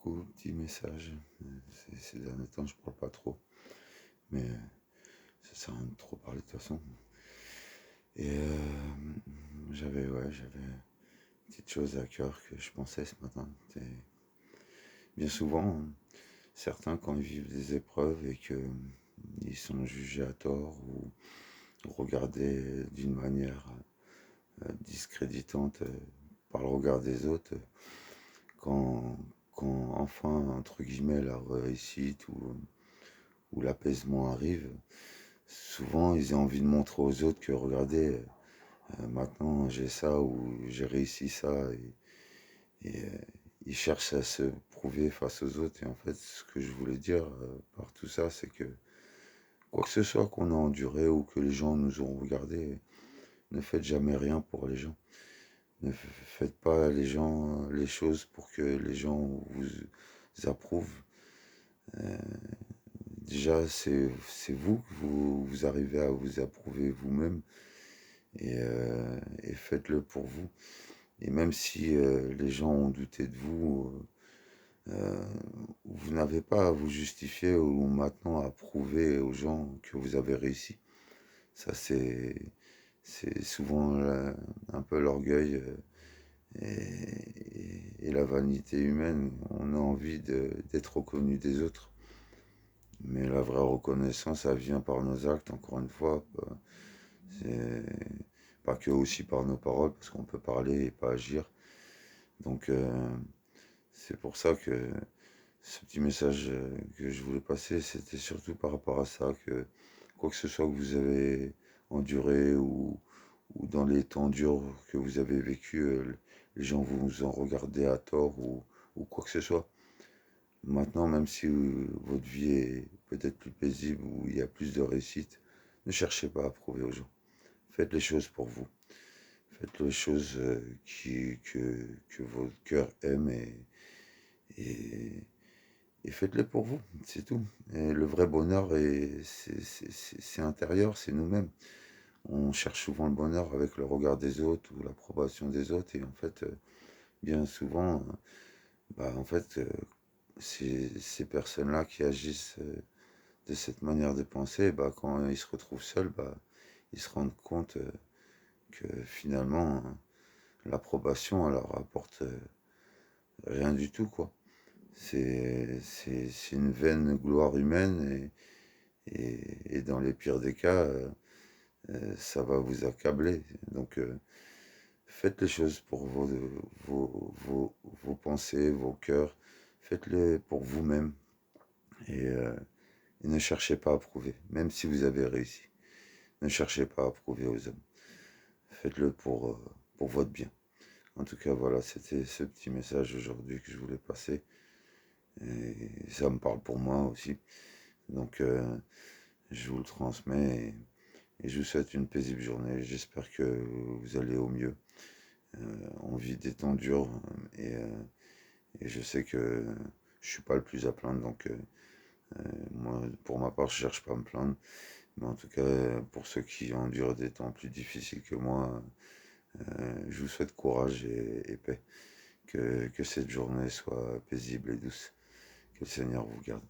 beaucoup, petits messages. Ces derniers temps, je parle pas trop, mais ça sert à rien de trop parler de toute façon. Et j'avais une petite chose à cœur que je pensais ce matin. Bien souvent, certains, quand ils vivent des épreuves et que ils sont jugés à tort ou regardés d'une manière discréditante par le regard des autres, quand, quand enfin, entre guillemets, la réussite ou l'apaisement arrive, souvent ils ont envie de montrer aux autres que regardez, maintenant j'ai ça ou j'ai réussi ça et ils cherchent à se prouver face aux autres. Et en fait, ce que je voulais dire par tout ça, c'est que quoi que ce soit qu'on a enduré ou que les gens nous ont regardé, ne faites jamais rien pour les gens. Ne faites pas les choses pour que les gens vous approuvent. Euh, Déjà, c'est vous que vous arrivez à vous approuver vous-même et faites-le pour vous. Et même si les gens ont douté de vous, vous n'avez pas à vous justifier ou maintenant à prouver aux gens que vous avez réussi. Ça, c'est souvent un peu l'orgueil et la vanité humaine. On a envie d'être reconnu des autres. Mais la vraie reconnaissance, elle vient par nos actes, encore une fois. C'est pas que aussi par nos paroles, parce qu'on peut parler et pas agir. Donc, c'est pour ça que ce petit message que je voulais passer, c'était surtout par rapport à ça, que quoi que ce soit que vous avez enduré ou dans les temps durs que vous avez vécu, les gens vous ont regardé à tort ou quoi que ce soit. Maintenant, même si votre vie est peut-être plus paisible ou il y a plus de réussite, ne cherchez pas à prouver aux gens. Faites les choses pour vous. Faites les choses que votre cœur aime et, et faites-les pour vous, c'est tout. Et le vrai bonheur, c'est intérieur, c'est nous-mêmes. On cherche souvent le bonheur avec le regard des autres ou l'approbation des autres et en fait, bien souvent, en fait, ces personnes-là qui agissent de cette manière de penser, quand ils se retrouvent seuls, ils se rendent compte que finalement, l'approbation, elle leur apporte rien du tout, quoi. C'est une vaine gloire humaine et dans les pires des cas, ça va vous accabler. Donc, faites les choses pour vos pensées, vos cœurs. Faites-les pour vous-même et, euh, et ne cherchez pas à prouver, même si vous avez réussi. Ne cherchez pas à prouver aux hommes. Faites-le pour votre bien. En tout cas, voilà, c'était ce petit message aujourd'hui que je voulais passer. Et ça me parle pour moi aussi. Donc, je vous le transmets et je vous souhaite une paisible journée. J'espère que vous allez au mieux. On vit des temps durs et je sais que je suis pas le plus à plaindre. Donc, moi, pour ma part, je cherche pas à me plaindre. Mais en tout cas, pour ceux qui endurent des temps plus difficiles que moi, je vous souhaite courage et paix. Que cette journée soit paisible et douce. Que le Seigneur vous garde.